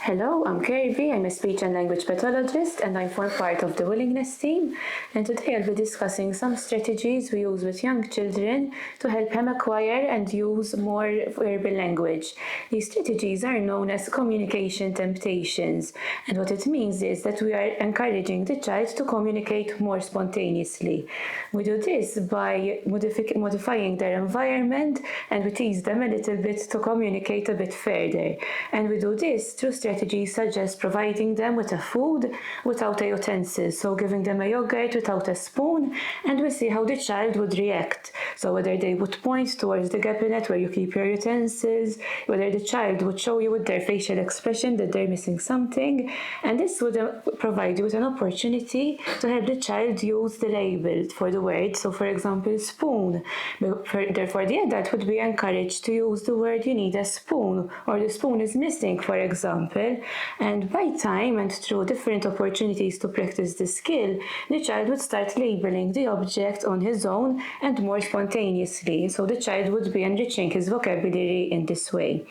Hello, I'm Kirby. I'm a speech and language pathologist and I form part of the willingness team. And today I'll be discussing some strategies we use with young children to help them acquire and use more verbal language. These strategies are known as communication temptations. And what it means is that we are encouraging the child to communicate more spontaneously. We do this by modifying their environment, and we tease them a little bit to communicate a bit further. And we do this through strategies such as providing them with a food without a utensil, so giving them a yogurt without a spoon, and we see how the child would react. So whether they would point towards the cabinet where you keep your utensils, whether the child would show you with their facial expression that they're missing something, and this would provide you with an opportunity to help the child use the label for the word. So for example, spoon. Therefore, the adult would be encouraged to use the word "you need a spoon" or "the spoon is missing," for example. And by time and through different opportunities to practice the skill, the child would start labeling the object on his own and more spontaneously. So the child would be enriching his vocabulary in this way.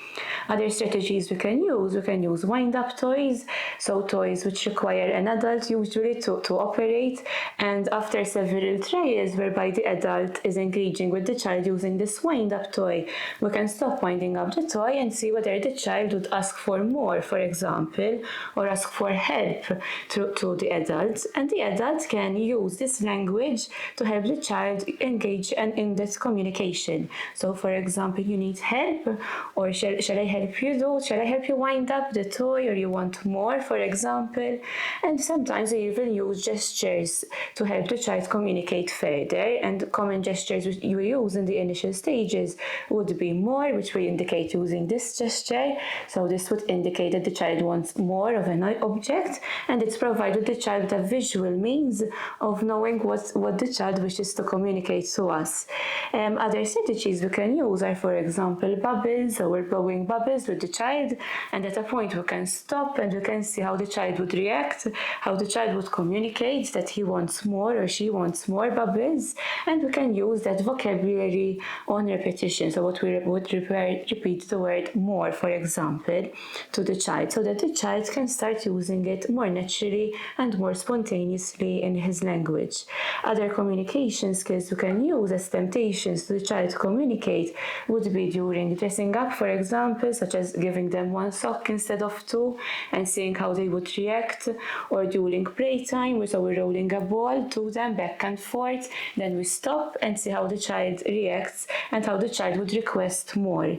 Other strategies we can use wind-up toys, so toys which require an adult usually to operate, and after several trials whereby the adult is engaging with the child using this wind-up toy, we can stop winding up the toy and see whether the child would ask for more, for example, or ask for help to the adult, and the adult can use this language to help the child engage in this communication. So for example, "you need help," or shall I help you do? Shall I help you wind up the toy, or you want more, for example? And sometimes we even use gestures to help the child communicate further, and common gestures which you use in the initial stages would be more, which we indicate using this gesture. So this would indicate that the child wants more of an object, and it's provided the child a visual means of knowing what the child wishes to communicate to us. Other strategies we can use are, for example, bubbles. So we're blowing bubbles with the child, and at a point we can stop and we can see how the child would react, how the child would communicate that he wants more or she wants more bubbles, and we can use that vocabulary on repetition. So what we would repeat the word "more," for example, to the child, so that the child can start using it more naturally and more spontaneously in his language. Other communication skills we can use as temptations to the child to communicate would be during dressing up, for example, such as giving them one sock instead of two and seeing how they would react, or during playtime, so we're rolling a ball to them back and forth, then we stop and see how the child reacts and how the child would request more.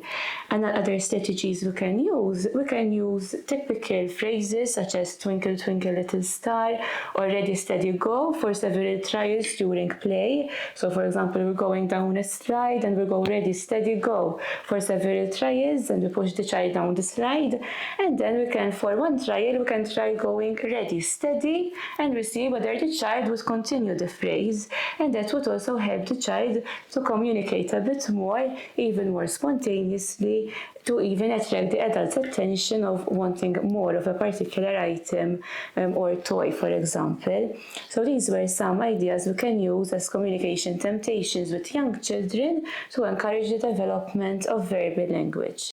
And other strategies we can use typical phrases such as "twinkle, twinkle, little star," or "ready, steady, go" for several trials during play. So for example, we're going down a slide and we go "ready, steady, go" for several trials, and we push the child down the slide, and then for one trial we can try going "ready, steady," and we see whether the child would continue the phrase, and that would also help the child to communicate a bit more, even more spontaneously, to even attract the adult's attention of wanting more of a particular item or toy, for example. So these were some ideas we can use as communication temptations with young children to encourage the development of verbal language.